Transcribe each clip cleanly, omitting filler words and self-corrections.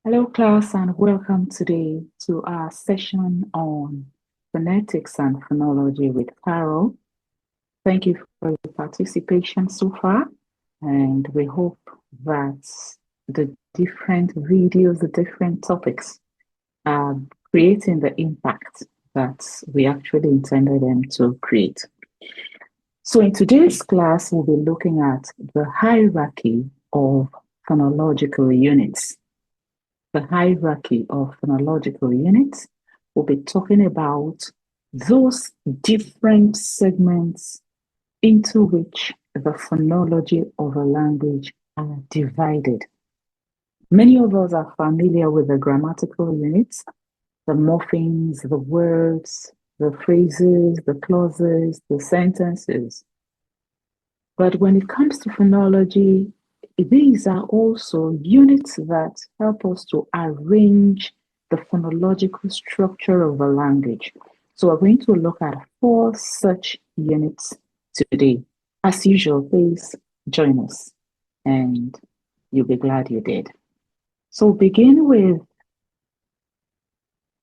Hello, class, and welcome today to our session on phonetics and phonology with Carol. Thank you for your participation so far, and we hope that the different videos, the different topics are creating the impact that we actually intended them to create. So in today's class, we'll be looking at the hierarchy of phonological units. The hierarchy of phonological units. We'll be talking about those different segments into which the phonology of a language are divided. Many of us are familiar with the grammatical units, the morphemes, the words, the phrases, the clauses, the sentences. But when it comes to phonology, these are also units that help us to arrange the phonological structure of a language. So we're going to look at 4 such units today. As usual, please join us and you'll be glad you did. So begin with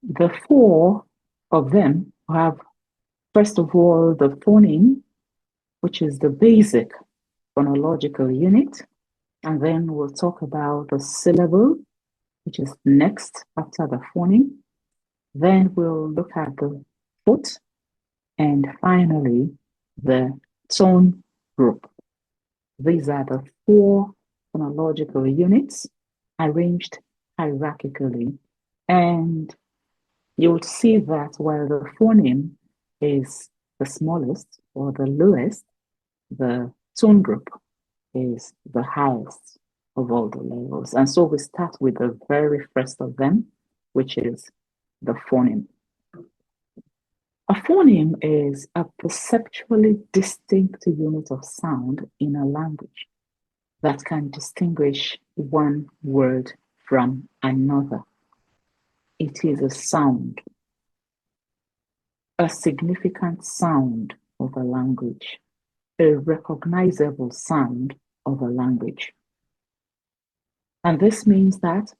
the 4 of them. We have, first of all, the phoneme, which is the basic phonological unit. And then we'll talk about the syllable, which is next after the phoneme. Then we'll look at the foot, and finally, the tone group. These are the 4 phonological units arranged hierarchically. And you'll see that while the phoneme is the smallest or the lowest, the tone group is the highest of all the levels. And so we start with the very first of them, which is the phoneme. A phoneme is a perceptually distinct unit of sound in a language that can distinguish one word from another. It is a sound, a significant sound of a language, a recognizable sound of a language. And this means that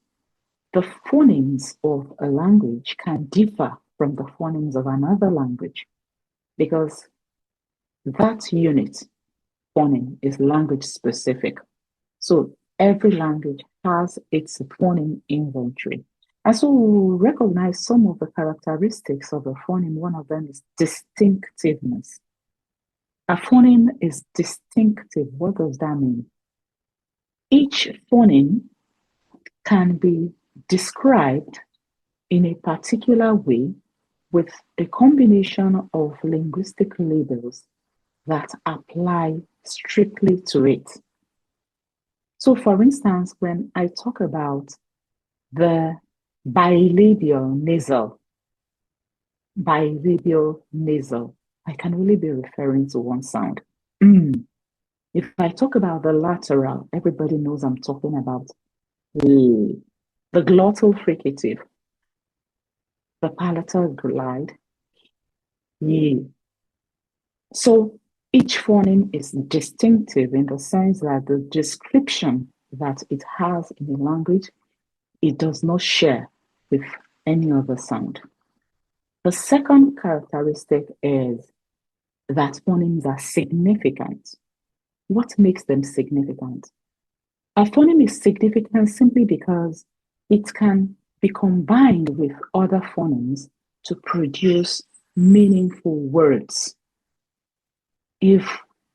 the phonemes of a language can differ from the phonemes of another language because that unit, phoneme, is language specific. So every language has its phoneme inventory. And so we'll recognize some of the characteristics of a phoneme. One of them is distinctiveness. A phoneme is distinctive. What does that mean? Each phoneme can be described in a particular way with a combination of linguistic labels that apply strictly to it. So, for instance, when I talk about the bilabial nasal, I can only be referring to one sound. If I talk about the lateral, everybody knows I'm talking about the glottal fricative, the palatal glide, So each phoneme is distinctive in the sense that the description that it has in a language, it does not share with any other sound. The second characteristic is that phonemes are significant. What makes them significant? A phoneme is significant simply because it can be combined with other phonemes to produce meaningful words. If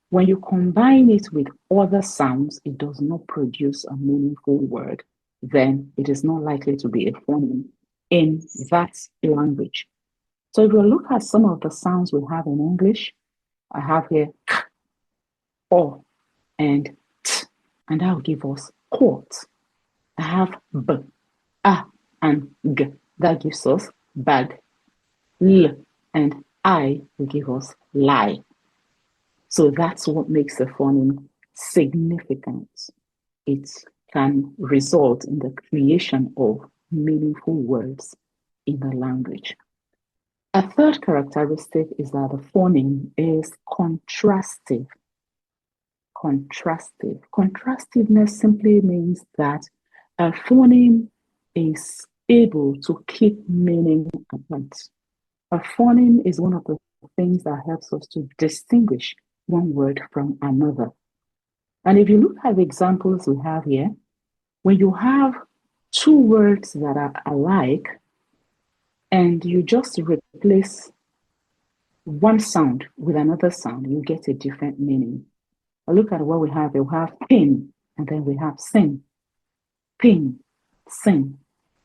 when you combine it with other sounds, it does not produce a meaningful word, then it is not likely to be a phoneme in that language. So if you look at some of the sounds we have in English, I have here k, o, and t, and that will give us court. I have b, a, and g, that gives us bag. L and I will give us lie. So that's what makes a phoneme significant. It can result in the creation of meaningful words in a language. A third characteristic is that the phoneme is contrastive. Contrastive. Contrastiveness simply means that a phoneme is able to keep meaning apart. A phoneme is one of the things that helps us to distinguish one word from another. And if you look at the examples we have here, when you have two words that are alike and you just replace one sound with another sound, you get a different meaning. Look at what we have. We have pin, and then we have sing. Pin, sing.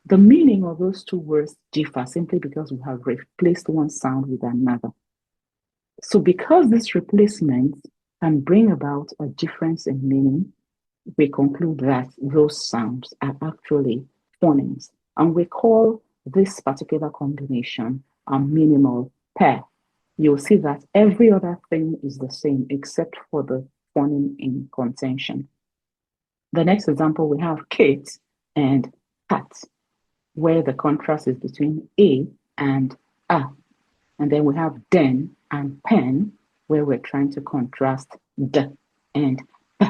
The meaning of those two words differ simply because we have replaced one sound with another. So because this replacement can bring about a difference in meaning, we conclude that those sounds are actually phonemes. And we call this particular combination a minimal pair. You'll see that every other thing is the same except for the phoneme in contention. The next example, we have Kate and cat, where the contrast is between A and A. And then we have den and pen, where we're trying to contrast D and P.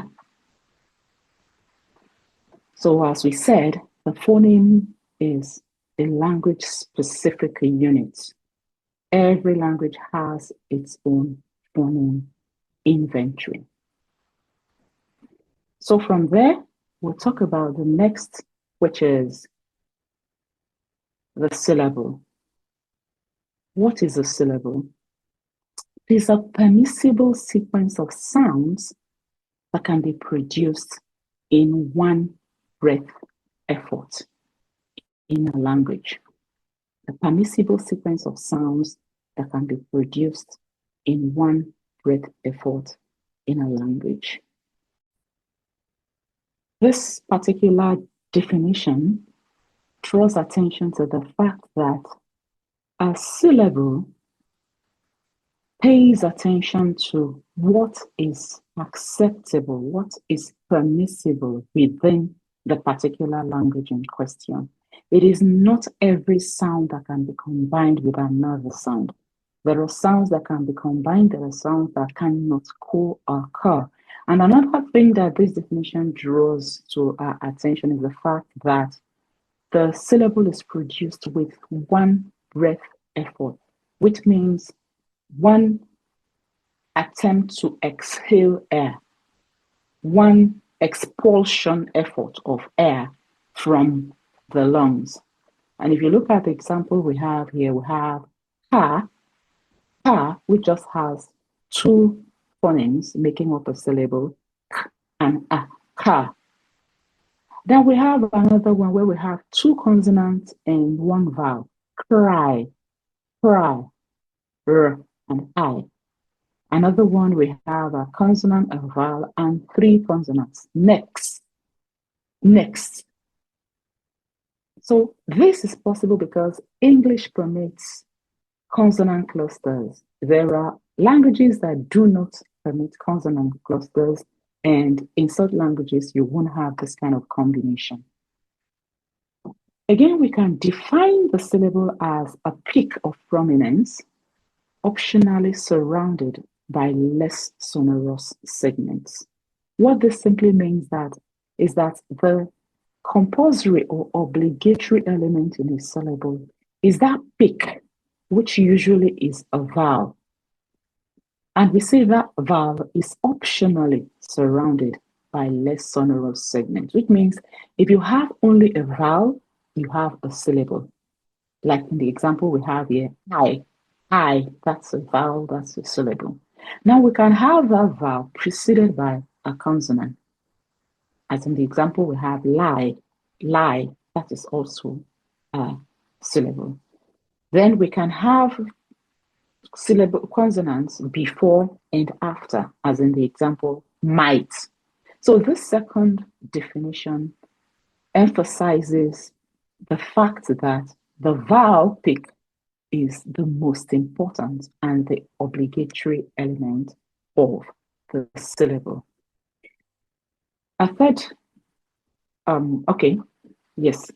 So as we said, the phoneme is a language-specific unit. Every language has its own phoneme inventory. So from there, we'll talk about the next, which is the syllable. What is a syllable? It is a permissible sequence of sounds that can be produced in one breath effort in a language. A permissible sequence of sounds that can be produced in one breath effort in a language. This particular definition draws attention to the fact that a syllable pays attention to what is acceptable, what is permissible within the particular language in question. It is not every sound that can be combined with another sound. There are sounds that can be combined, there are sounds that cannot co-occur. And another thing that this definition draws to our attention is the fact that the syllable is produced with one breath effort, which means one attempt to exhale air, one expulsion effort of air from the lungs. And if you look at the example we have here, we have ka, which just has two phonemes making up a syllable, and a, ka. Then we have another one where we have two consonants and one vowel, cry, cry, r, and I. Another one, we have a consonant, a vowel, and three consonants, next, next. So this is possible because English permits consonant clusters. There are languages that do not permit consonant clusters, and in such languages, you won't have this kind of combination. Again, we can define the syllable as a peak of prominence, optionally surrounded by less sonorous segments. What this simply means is that the compulsory or obligatory element in a syllable is that peak, which usually is a vowel. And we say that vowel is optionally surrounded by less sonorous segments, which means if you have only a vowel, you have a syllable. Like in the example we have here, I, that's a vowel, that's a syllable. Now we can have that vowel preceded by a consonant. As in the example we have lie, that is also a syllable. Then we can have syllable consonants before and after, as in the example might. So this second definition emphasizes the fact that the vowel peak is the most important and the obligatory element of the syllable. A third, yes.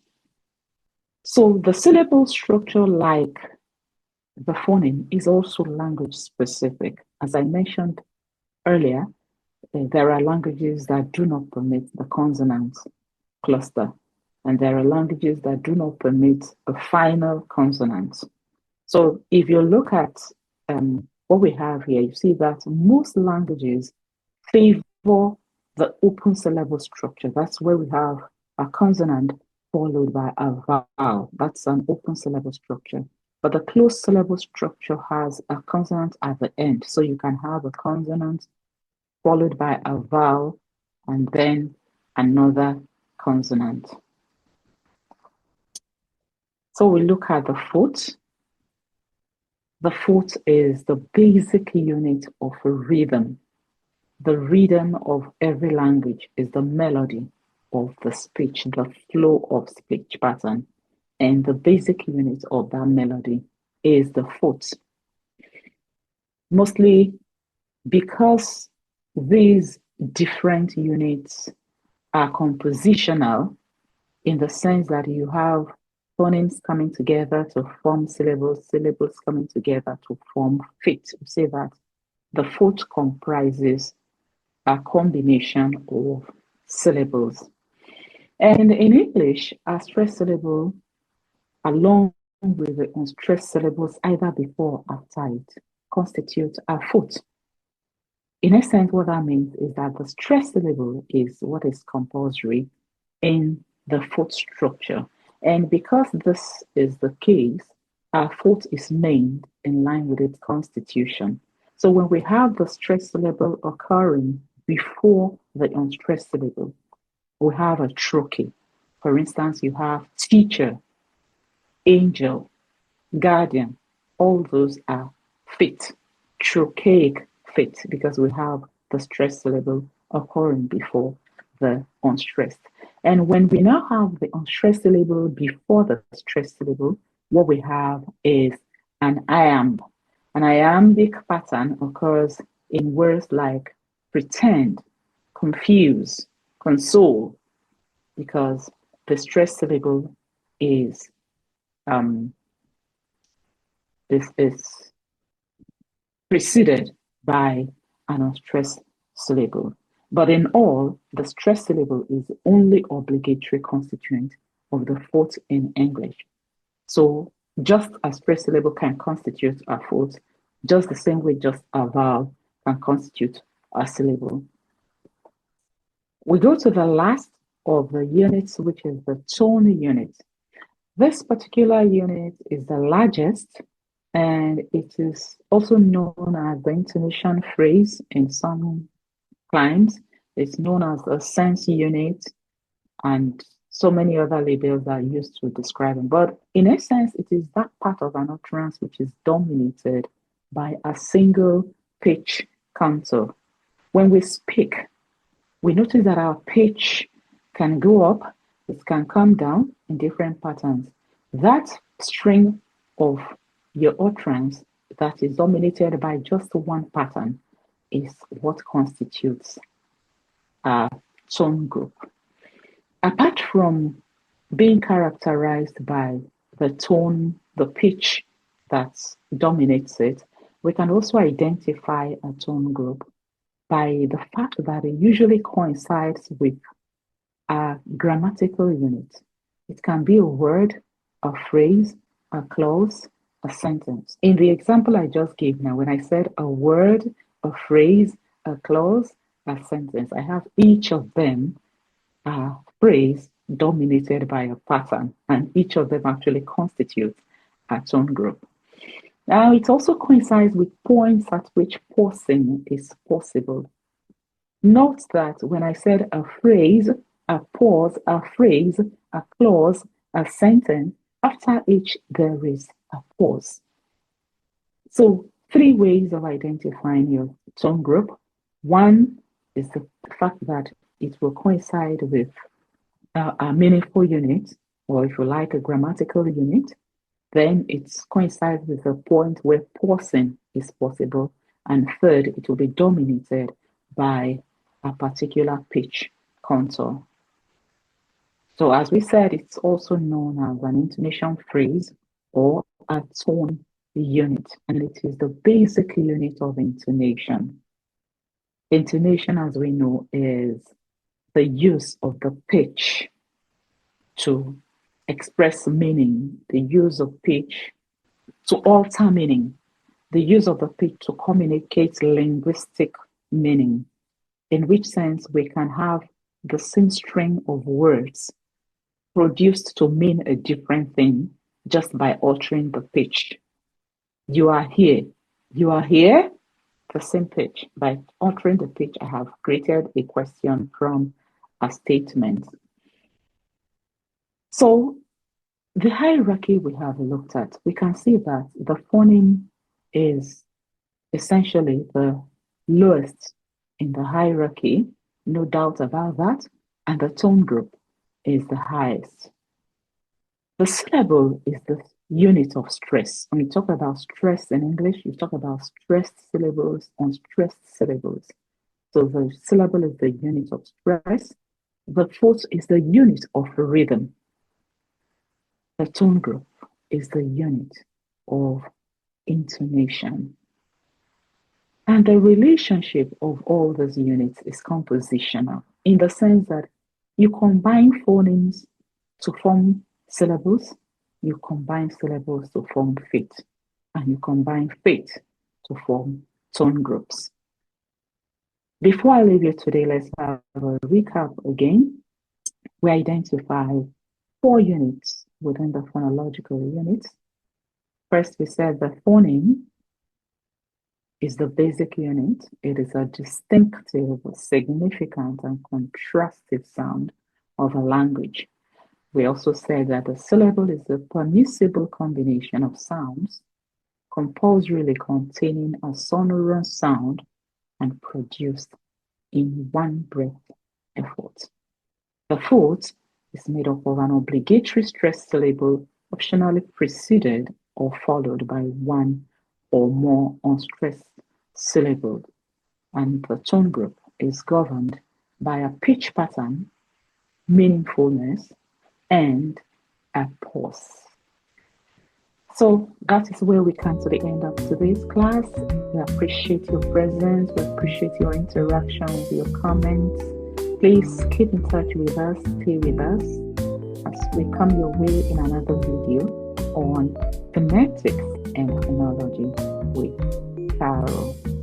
So the syllable structure, like the phoneme, is also language specific. As I mentioned earlier, there are languages that do not permit the consonant cluster. and there are languages that do not permit a final consonant. So if you look at what we have here, you see that most languages favor the open syllable structure. That's where we have a consonant followed by a vowel. That's an open syllable structure. But the closed syllable structure has a consonant at the end. So you can have a consonant followed by a vowel and then another consonant. So we look at the foot. The foot is the basic unit of a rhythm. The rhythm of every language is the melody of the speech, the flow of speech pattern. And the basic unit of that melody is the foot. Mostly because these different units are compositional in the sense that you have phonemes coming together to form syllables, syllables coming together to form feet. We say that the foot comprises a combination of syllables. And in English, a stressed syllable, along with the unstressed syllables either before or after it, constitute a foot. In essence, what that means is that the stressed syllable is what is compulsory in the foot structure. And because this is the case, our foot is named in line with its constitution. So when we have the stressed syllable occurring before the unstressed syllable, we have a trochee. For instance, you have teacher, angel, guardian. All those are fit, trochaic fit, because we have the stressed syllable occurring before the unstressed. And when we now have the unstressed syllable before the stressed syllable, what we have is an iamb. An iambic pattern occurs in words like pretend, confuse, console, because the stressed syllable is preceded by an unstressed syllable. But in all, the stressed syllable is the only obligatory constituent of the foot in English. So just a stressed syllable can constitute a foot, just the same way just a vowel can constitute a syllable. We go to the last of the units, which is the tone unit. This particular unit is the largest, and it is also known as the intonation phrase in some climes. It's known as the sense unit, and so many other labels are used to describe it. But in essence, it is that part of an utterance which is dominated by a single pitch contour. When we speak, we notice that our pitch can go up, it can come down in different patterns. That string of your utterance that is dominated by just one pattern is what constitutes a tone group. Apart from being characterized by the tone, the pitch that dominates it, we can also identify a tone group by the fact that it usually coincides with a grammatical unit. It can be a word, a phrase, a clause, a sentence. In the example I just gave now, when I said a word, a phrase, a clause, a sentence, I have each of them a phrase dominated by a pattern, and each of them actually constitutes a tone group. Now, it also coincides with points at which pausing is possible. Note that when I said a phrase, a pause, a phrase, a clause, a sentence, after each there is a pause. So, three ways of identifying your tone group. One is the fact that it will coincide with a meaningful unit, or if you like, a grammatical unit. Then it coincides with a point where pausing is possible. And third, it will be dominated by a particular pitch contour. So as we said, it's also known as an intonation phrase or a tone unit, and it is the basic unit of intonation. Intonation, as we know, is the use of the pitch to express meaning, the use of pitch to alter meaning, the use of the pitch to communicate linguistic meaning, in which sense we can have the same string of words produced to mean a different thing just by altering the pitch. You are here. You are here. The same pitch. By altering the pitch, I have created a question from a statement. So the hierarchy we have looked at, we can see that the phoneme is essentially the lowest in the hierarchy, no doubt about that, and the tone group is the highest. The syllable is the unit of stress. When you talk about stress in English, you talk about stressed syllables, unstressed syllables. So the syllable is the unit of stress. The fourth is the unit of rhythm. The tone group is the unit of intonation. And the relationship of all these units is compositional in the sense that you combine phonemes to form syllables, you combine syllables to form fit, and you combine fit to form tone groups. Before I leave you today, let's have a recap again. We identify 4 units within the phonological units. First, we said the phoneme is the basic unit. It is a distinctive, significant, and contrastive sound of a language. We also said that the syllable is a permissible combination of sounds, compulsorily containing a sonorous sound and produced in one breath effort. The fourth is made up of an obligatory stressed syllable, optionally preceded or followed by one or more unstressed syllables, and the tone group is governed by a pitch pattern, meaningfulness, and a pause. So that is where we come to the end of today's class. We appreciate your presence. We appreciate your interaction with your comments. Please keep in touch with us. Stay with us as we come your way in another video on phonetics and phonology with Carol.